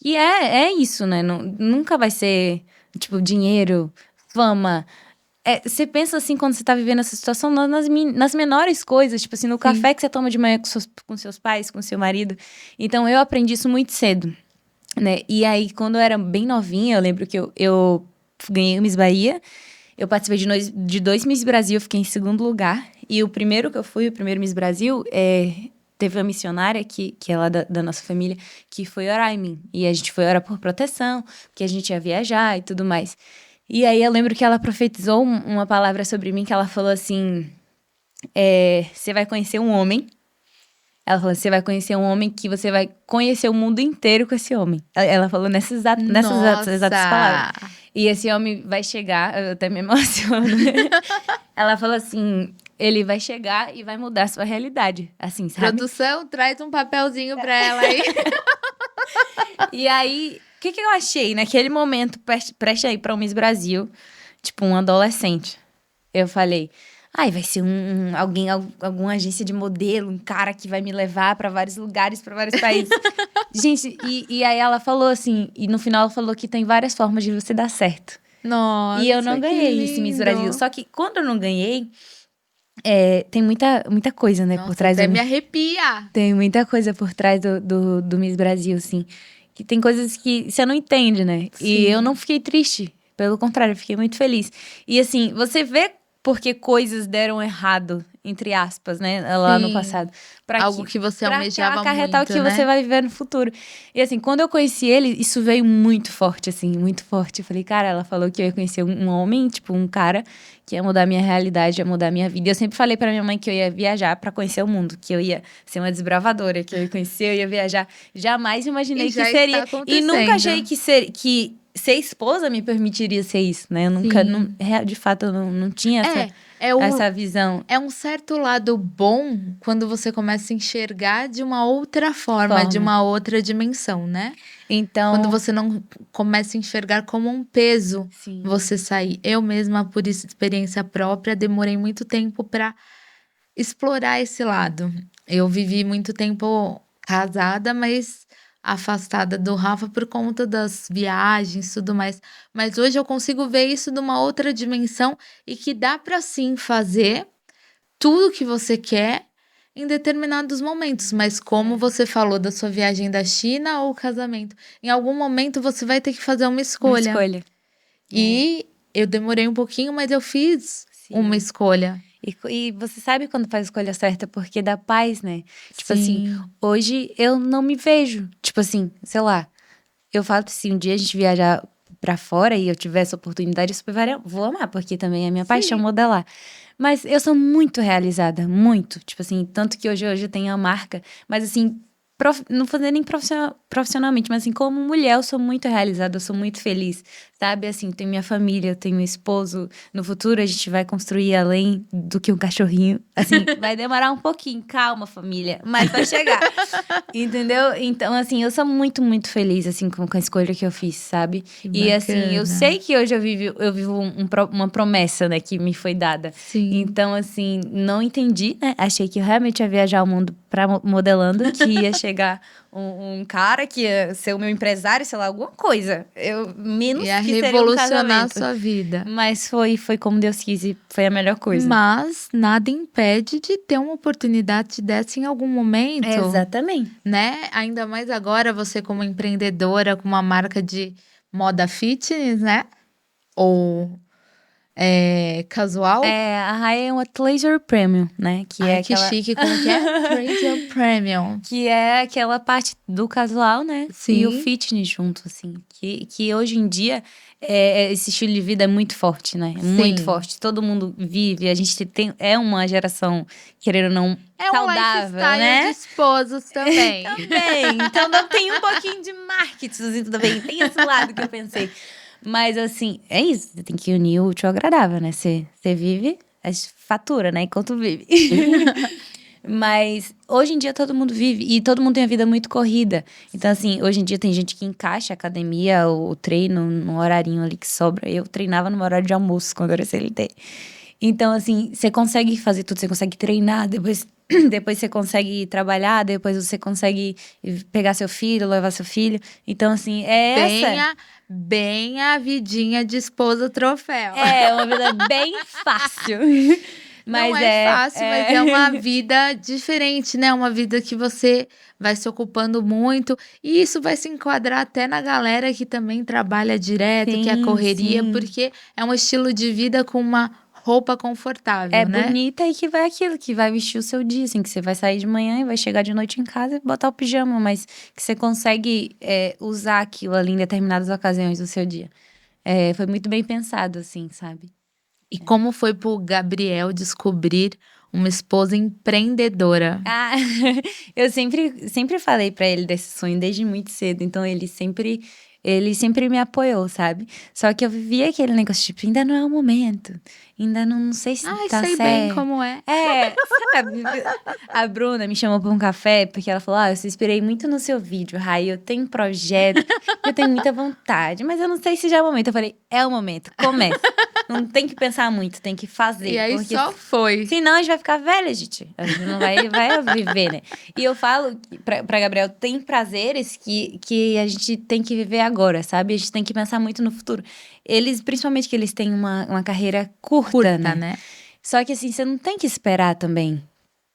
E é isso, né? Nunca vai ser, tipo, dinheiro, fama. Você pensa assim, quando você tá vivendo essa situação, nas menores coisas, tipo assim, no Sim. café que você toma de manhã com seus pais, com seu marido. Então eu aprendi isso muito cedo, né? E aí, quando eu era bem novinha, eu lembro que eu ganhei o Miss Bahia. Eu participei de dois Miss Brasil, eu fiquei em segundo lugar. E o primeiro que eu fui, o primeiro Miss Brasil, teve uma missionária que é lá da nossa família, que foi orar em mim. E a gente foi orar por proteção, porque a gente ia viajar e tudo mais. E aí eu lembro que ela profetizou uma palavra sobre mim, que ela falou assim: você vai conhecer um homem. Ela falou: você vai conhecer um homem que você vai conhecer o mundo inteiro com esse homem. Ela falou nessas exatas palavras. Nossa! E esse homem vai chegar, eu até me emociono. Ela falou assim: ele vai chegar e vai mudar a sua realidade, assim, sabe? Produção, traz um papelzinho pra ela aí. E aí, o que eu achei naquele momento, prestes a ir pra um Miss Brasil, tipo, um adolescente? Eu falei: ai, vai ser alguma agência de modelo, um cara que vai me levar pra vários lugares, pra vários países. Gente, e aí ela falou assim, e no final ela falou que tem várias formas de você dar certo. E eu não Nossa, que ganhei esse Miss Brasil. lindo! Só que quando eu não ganhei, tem muita coisa, né, por Nossa, trás até do. me arrepia. Tem muita coisa por trás do Miss Brasil, assim. Que tem coisas que você não entende, né? E eu não Sim, fiquei triste. Pelo contrário, eu fiquei muito feliz. E assim, você vê porque coisas deram errado, entre aspas, né? Lá no sim. passado. Pra Algo que, que você pra almejava acarretar o muito, que você né? vai viver no futuro. E assim, quando eu conheci ele, isso veio muito forte, assim, muito forte. Eu falei, cara, ela falou que eu ia conhecer um homem, tipo, um cara que ia mudar minha realidade, ia mudar minha vida. E eu sempre falei pra minha mãe que eu ia viajar pra conhecer o mundo, que eu ia ser uma desbravadora, que eu ia conhecer, eu ia viajar. Jamais E imaginei que já está seria. E nunca achei acontecendo. que ser esposa me permitiria ser isso, né? Eu nunca, Sim. de fato, eu não tinha essa, É, é o, essa visão. é um certo lado bom quando você começa a enxergar de uma outra forma, de Forma. uma outra dimensão, né? Quando Então, você não começa a enxergar como um peso sim. você sair. Eu mesma, por experiência própria, demorei muito tempo para explorar esse lado. Eu vivi muito tempo casada, mas afastada do Rafa por conta das viagens e tudo mais. Mas hoje eu consigo ver isso numa outra dimensão e que dá para sim fazer tudo que você quer em determinados momentos, mas como É. você falou da sua viagem da China ou casamento, em algum momento você vai ter que fazer uma Uma escolha. escolha. É. E eu demorei um pouquinho, mas eu fiz uma Sim. escolha. E você sabe quando faz a escolha certa porque dá paz, né? Tipo assim, Sim, hoje eu não me vejo. Tipo assim, sei lá, eu falo que se um dia a gente viajar pra fora e eu tiver essa oportunidade, eu super vou amar, porque também é minha paixão sim. modelar. Mas eu sou muito realizada, muito. Tipo assim, tanto que hoje eu tenho a marca, mas assim, não fazer nem profissionalmente, mas assim, como mulher, eu sou muito realizada, eu sou muito feliz, sabe? Assim, tenho minha família, tenho meu esposo. No futuro a gente vai construir além do que um cachorrinho. Assim, vai demorar um pouquinho, calma, família, mas vai chegar. Entendeu? Então, assim, eu sou muito, muito feliz, assim, com a escolha que eu fiz, sabe? Que E, assim, eu bacana. sei que hoje eu vivo uma promessa, né, que me foi dada. Sim. Então, assim, não entendi, né? Achei que eu realmente ia viajar o mundo modelando, que ia chegar um cara que ia ser o meu empresário, sei lá, alguma coisa. Menos Ia que seria um revolucionar a casamento. sua vida. Mas foi como Deus quis e foi a melhor coisa. Mas nada impede de ter uma oportunidade dessa em algum momento, Exatamente. né? Ainda mais agora, você como empreendedora com uma marca de moda fitness, né? Ou casual. A Raia é uma Athleisure Premium, né? Que é Ai, que aquela... chique, como que é? Trader Premium. Que é aquela parte do casual, né? E o Sim, fitness junto, assim. Que hoje em dia, esse estilo de vida é muito forte, né? É muito sim. forte. Todo mundo vive. A gente é uma geração, querendo ou não, É um saudável, lifestyle de né? esposos também. Também. Então, não tem um pouquinho de marketing assim, também. Tem esse lado que eu pensei. Mas, assim, é isso. Você tem que unir o útil ao agradável, né? Você vive, fatura, né? Enquanto vive. Mas hoje em dia todo mundo vive e todo mundo tem a vida muito corrida. Então, assim, hoje em dia tem gente que encaixa a academia, o treino, num horarinho ali que sobra. Eu treinava no meu horário de almoço quando eu era CLT. Então, assim, você consegue fazer tudo, você consegue treinar, depois, depois você consegue trabalhar, depois você consegue pegar seu filho, levar seu filho. Então, assim, é essa. Bem a vidinha de esposa troféu. É uma vida bem fácil. Não Mas é fácil, mas é uma é... vida diferente, né? Uma vida que você vai se ocupando muito. E isso vai se enquadrar até na galera que também trabalha direto, que é a Sim, correria, sim. porque é um estilo de vida com uma roupa É confortável, né? bonita e que vai aquilo, que vai vestir o seu dia, assim, que você vai sair de manhã e vai chegar de noite em casa e botar o pijama, mas que você consegue usar aquilo ali em determinadas ocasiões do seu dia. Foi muito bem pensado, assim, sabe? E como foi pro Gabriel descobrir uma esposa empreendedora? Ah, eu sempre falei pra ele desse sonho desde muito cedo, então ele sempre me apoiou, sabe? Só que eu vivia aquele negócio, tipo, ainda não é o momento, ainda não sei se Ai, tá sei bem certo. como é. Sabe? A Bruna me chamou pra um café porque ela falou: eu se inspirei muito no seu vídeo, Rai. Eu tenho um projeto, eu tenho muita vontade, mas eu não sei se já é o momento. Eu falei: é o momento, começa. Não tem que pensar muito, tem que E fazer. aí Porque só foi. senão a gente vai ficar velha, gente. A gente não vai viver, né? E eu falo pra Gabriel: tem prazeres que a gente tem que viver agora, sabe? A gente tem que pensar muito no futuro. Principalmente que eles têm uma carreira curta, Curta, né? né? Só que assim, você não tem que esperar também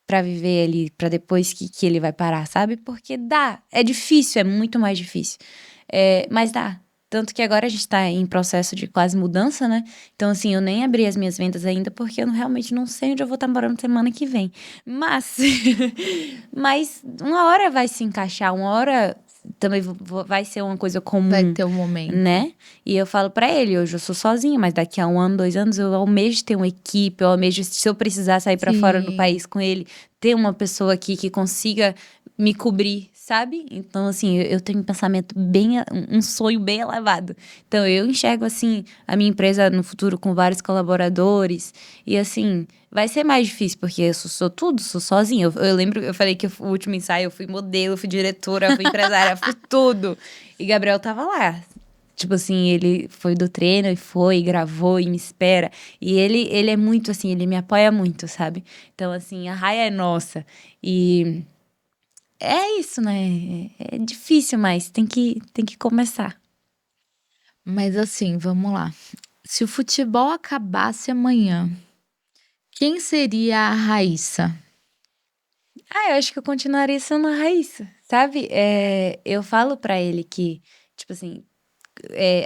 pra viver ali, pra depois que ele vai parar, sabe? Porque dá. É difícil, é muito mais difícil. Mas dá. Tanto que agora a gente tá em processo de quase mudança, né? Então, assim, eu nem abri as minhas vendas ainda porque eu realmente não sei onde eu vou estar morando semana que vem. Mas, mas uma hora vai se encaixar, uma hora também vai ser uma coisa Vai comum, ter um momento. né? E eu falo pra ele, hoje eu sou sozinha, mas daqui a 1 ano, 2 anos, eu almejo ter uma equipe, eu almejo, se eu precisar sair pra fora do Sim. país com ele, ter uma pessoa aqui que consiga me cobrir, sabe? Então, assim, eu tenho um pensamento um sonho bem elevado. Então, eu enxergo, assim, a minha empresa no futuro com vários colaboradores. E, assim, vai ser mais difícil, porque eu sou tudo, sou sozinha. Eu lembro, eu falei que o último ensaio eu fui modelo, eu fui diretora, eu fui empresária, fui tudo. E Gabriel tava lá. Tipo assim, ele foi do treino e foi, e gravou e me espera. E ele é muito assim, ele me apoia muito, sabe? Então, assim, a raia é nossa. E é isso, né? É difícil, mas tem que começar. Mas assim, vamos lá. Se o futebol acabasse amanhã, quem seria a Raíssa? Eu acho que eu continuaria sendo a Raíssa, sabe? Eu falo pra ele que, tipo assim,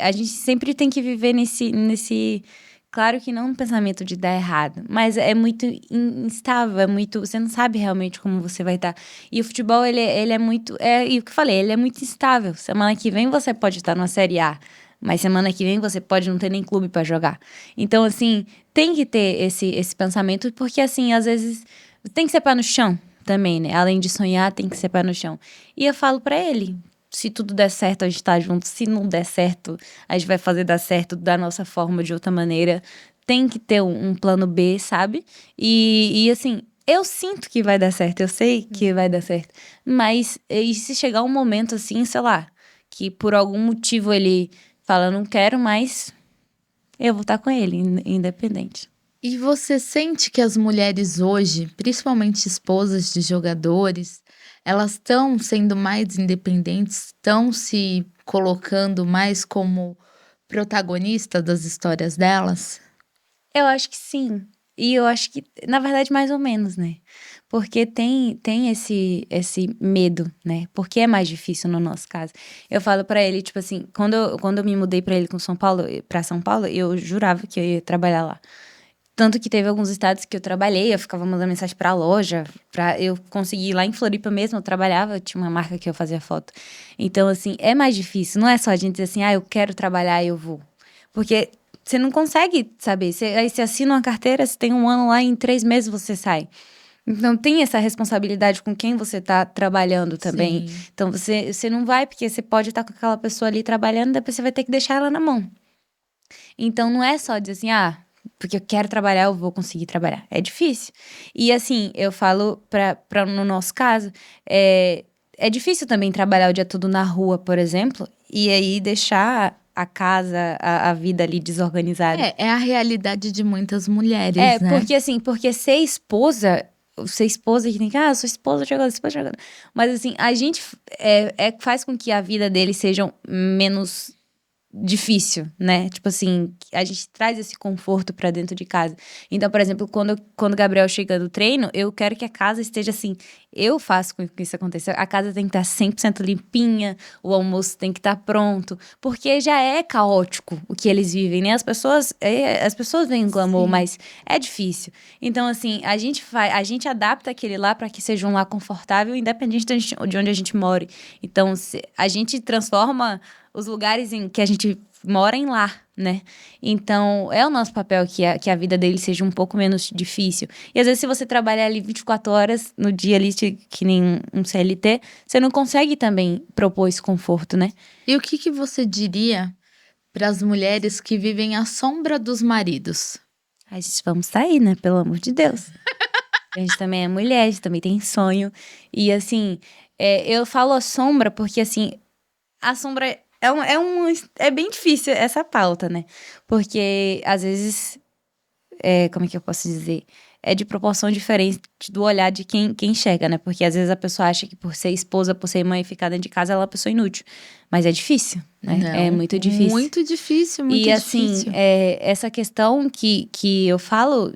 a gente sempre tem que viver nesse... Claro que não um pensamento de dar errado, mas é muito instável, você não sabe realmente como você vai estar. E o futebol, ele é muito, e o que eu falei, ele é muito instável. Semana que vem você pode estar numa Série A, mas semana que vem você pode não ter nem clube para jogar. Então, assim, tem que ter esse pensamento, porque, assim, às vezes tem que ser pé no chão também, né? Além de sonhar, tem que ser pé no chão. E eu falo para ele, se tudo der certo, a gente tá junto. Se não der certo, a gente vai fazer dar certo da nossa forma, de outra maneira. Tem que ter um plano B, sabe? E assim, eu sinto que vai dar certo, eu sei que vai dar certo. Mas e se chegar um momento assim, sei lá, que por algum motivo ele fala, não quero mais, eu vou estar com ele, independente. E você sente que as mulheres hoje, principalmente esposas de jogadores, elas estão sendo mais independentes, estão se colocando mais como protagonista das histórias delas? Eu acho que sim. E eu acho que, na verdade, mais ou menos, né? Porque tem esse medo, né? Porque é mais difícil no nosso caso. Eu falo pra ele, tipo assim, quando eu me mudei pra ele pra São Paulo, eu jurava que eu ia trabalhar lá. Tanto que teve alguns estados que eu trabalhei, eu ficava mandando mensagem pra loja, eu conseguir ir lá em Floripa mesmo, eu trabalhava, eu tinha uma marca que eu fazia foto. Então, assim, é mais difícil, não é só a gente dizer assim, eu quero trabalhar e eu vou. Porque você não consegue saber, aí você assina uma carteira, você tem um ano lá e em 3 meses você sai. Então, tem essa responsabilidade com quem você tá trabalhando também. Sim. Então, você não vai, porque você pode estar com aquela pessoa ali trabalhando, depois você vai ter que deixar ela na mão. Então, não é só dizer assim, porque eu quero trabalhar, eu vou conseguir trabalhar. É difícil. E assim, eu falo no nosso caso, é difícil também trabalhar o dia todo na rua, por exemplo, e aí deixar a casa, a vida ali desorganizada. É a realidade de muitas mulheres, né? Porque assim, porque ser esposa que tem que, eu sou esposa jogando. Mas assim, a gente faz com que a vida deles seja menos difícil, né? Tipo assim, a gente traz esse conforto pra dentro de casa. Então, por exemplo, quando o Gabriel chega do treino, eu quero que a casa esteja assim. Eu faço com que isso aconteça. A casa tem que estar 100% limpinha, o almoço tem que estar pronto, porque já é caótico o que eles vivem, né? As pessoas veem o glamour, Sim. mas é difícil. Então, assim, a gente adapta aquele lá para que seja um lar confortável, independente de onde a gente more. Então, a gente transforma os lugares em que a gente mora em lar, né? Então, é o nosso papel que a vida dele seja um pouco menos difícil. E às vezes, se você trabalhar ali 24 horas no dia ali, que nem um CLT, você não consegue também propor esse conforto, né? E o que você diria para as mulheres que vivem à sombra dos maridos? A gente vamos sair, né? Pelo amor de Deus. A gente também é mulher, a gente também tem sonho. E assim, eu falo a sombra porque assim, a sombra é bem difícil essa pauta, né? Porque, às vezes, como é que eu posso dizer? É de proporção diferente do olhar de quem enxerga, né? Porque, às vezes, a pessoa acha que por ser esposa, por ser mãe e ficar dentro de casa, ela é uma pessoa inútil. Mas é difícil, né? Não, É muito difícil. Muito difícil, muito e, difícil. assim, essa questão que eu falo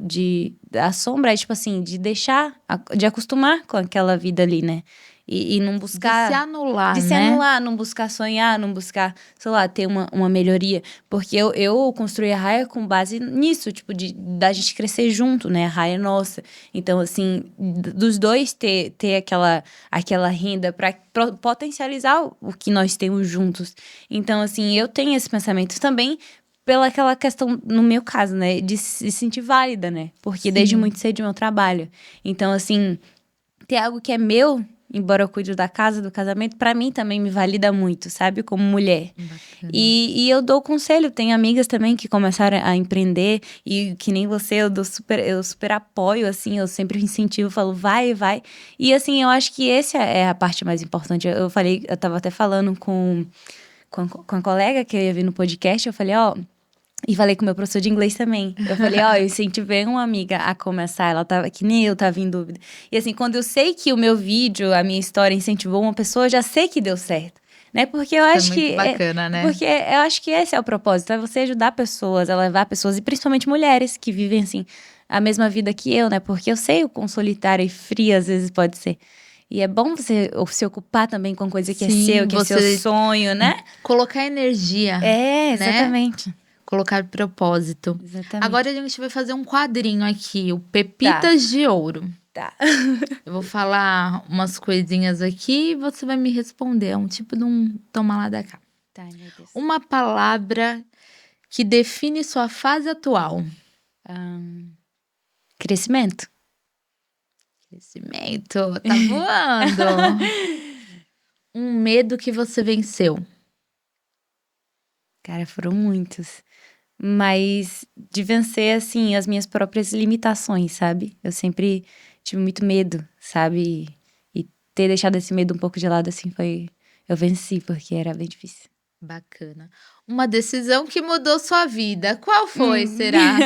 da sombra é, tipo assim, de deixar, de acostumar com aquela vida ali, né? E não buscar... De se anular, De se né? anular, não buscar sonhar, não buscar, sei lá, ter uma melhoria. Porque eu construí a Raia com base nisso, tipo, da gente crescer junto, né? A Raia é nossa. Então, assim, dos dois ter aquela renda para potencializar o que nós temos juntos. Então, assim, eu tenho esse pensamento também pela aquela questão, no meu caso, né? De se sentir válida, né? Porque desde muito cedo é meu trabalho. Então, assim, ter algo que é meu... Embora eu cuide da casa, do casamento, pra mim também me valida muito, sabe? Como mulher. Bacana. E eu dou conselho, tenho amigas também que começaram a empreender e que nem você, eu super apoio, assim, eu sempre incentivo, falo, vai. E assim, eu acho que essa é a parte mais importante. Eu tava até falando com a colega que eu ia vir no podcast, eu falei, e falei com o meu professor de inglês também. Eu falei, eu incentivei uma amiga a começar, ela tava, que nem eu tava em dúvida. E assim, quando eu sei que o meu vídeo, a minha história incentivou uma pessoa, eu já sei que deu certo. Né? Porque eu acho muito bacana, né? Porque eu acho que esse é o propósito, é você ajudar pessoas, a levar pessoas, e principalmente mulheres que vivem, assim, a mesma vida que eu, né? Porque eu sei o quão solitária e fria às vezes pode ser. E é bom você se ocupar também com coisa que é Sim, seu, que é seu você sonho, né? colocar energia, É, né? exatamente. Colocar propósito. Agora a Exatamente. gente vai fazer um quadrinho aqui, o Tá, Pepitas de Ouro. tá. Eu vou falar umas coisinhas aqui e você vai me responder. É um tipo de um toma lá da cá. Tá, meu Deus. Uma palavra que define sua fase atual. Crescimento. Crescimento, tá voando. Um medo que você venceu. Cara, foram muitos. Mas de vencer, assim, as minhas próprias limitações, sabe? Eu sempre tive muito medo, sabe? E ter deixado esse medo um pouco de lado, assim, foi... Eu venci, porque era bem difícil. Bacana. Uma decisão que mudou sua vida. Qual foi, será?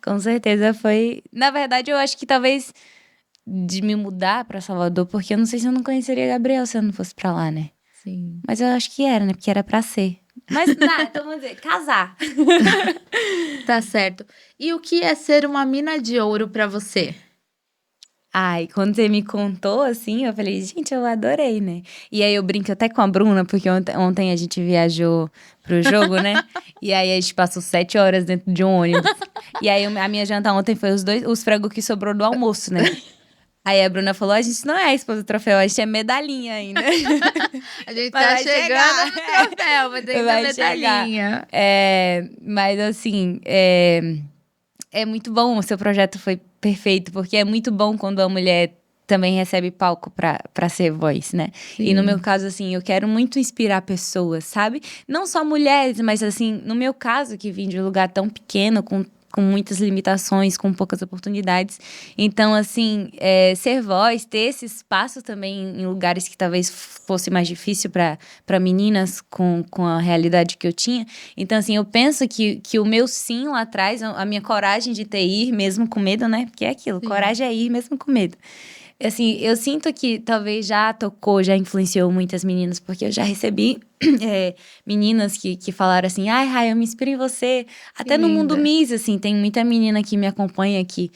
Com certeza foi... Na verdade, eu acho que talvez de me mudar pra Salvador, porque eu não sei se eu não conheceria Gabriel se eu não fosse pra lá, né? Sim. Mas eu acho que era, né? Porque era pra ser. Mas, então vamos dizer, casar. Tá certo. E o que é ser uma mina de ouro pra você? Ai, quando você me contou, assim, eu falei, gente, eu adorei, né? E aí eu brinco até com a Bruna, porque ontem a gente viajou pro jogo, né? E aí a gente passou 7 horas dentro de um ônibus. E aí a minha janta ontem foi os frangos que sobrou do almoço, né? Aí a Bruna falou, a gente não é a esposa do troféu, a gente é medalhinha ainda. A gente Mas tá vai chegando chegar. no troféu, mas tem Vai da chegar. medalhinha. Mas assim, é muito bom, o seu projeto foi perfeito, porque é muito bom quando a mulher também recebe palco pra ser voz, né? E no Sim. meu caso, assim, eu quero muito inspirar pessoas, sabe? Não só mulheres, mas assim, no meu caso, que vim de um lugar tão pequeno, com muitas limitações, com poucas oportunidades. Então, assim, ser voz, ter esse espaço também em lugares que talvez fosse mais difícil para meninas com a realidade que eu tinha. Então, assim, eu penso que o meu sim lá atrás, a minha coragem de ter ir mesmo com medo, né? Porque é aquilo, Sim. coragem é ir mesmo com medo. Assim, eu sinto que talvez já tocou, já influenciou muitas meninas, porque eu já recebi meninas que falaram assim, ai, Rai, eu me inspiro em você. Até no Mundo linda. Miss, assim, tem muita menina que me acompanha, que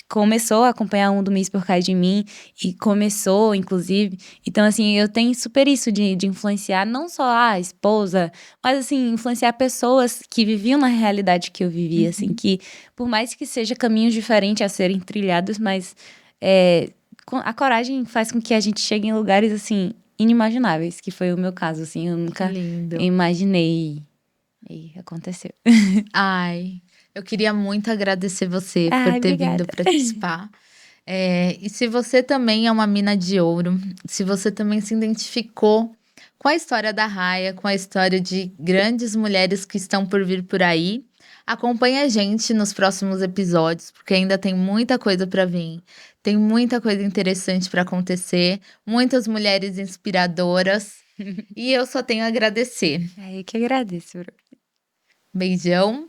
começou a acompanhar o Mundo Miss por causa de mim, e começou, inclusive. Então, assim, eu tenho super isso de influenciar, não só a esposa, mas, assim, influenciar pessoas que viviam na realidade que eu vivia, assim, que por mais que seja caminhos diferentes a serem trilhados, mas a coragem faz com que a gente chegue em lugares, assim, inimagináveis, que foi o meu caso, assim, eu nunca Lindo. imaginei e aconteceu. Ai, eu queria muito agradecer você por Ai, ter obrigada. vindo participar. E se você também é uma mina de ouro, se você também se identificou com a história da Raia, com a história de grandes mulheres que estão por vir por aí, acompanhe a gente nos próximos episódios, porque ainda tem muita coisa para vir. Tem muita coisa interessante para acontecer, muitas mulheres inspiradoras, e eu só tenho a agradecer. Ai, eu que agradeço, Bru. Beijão.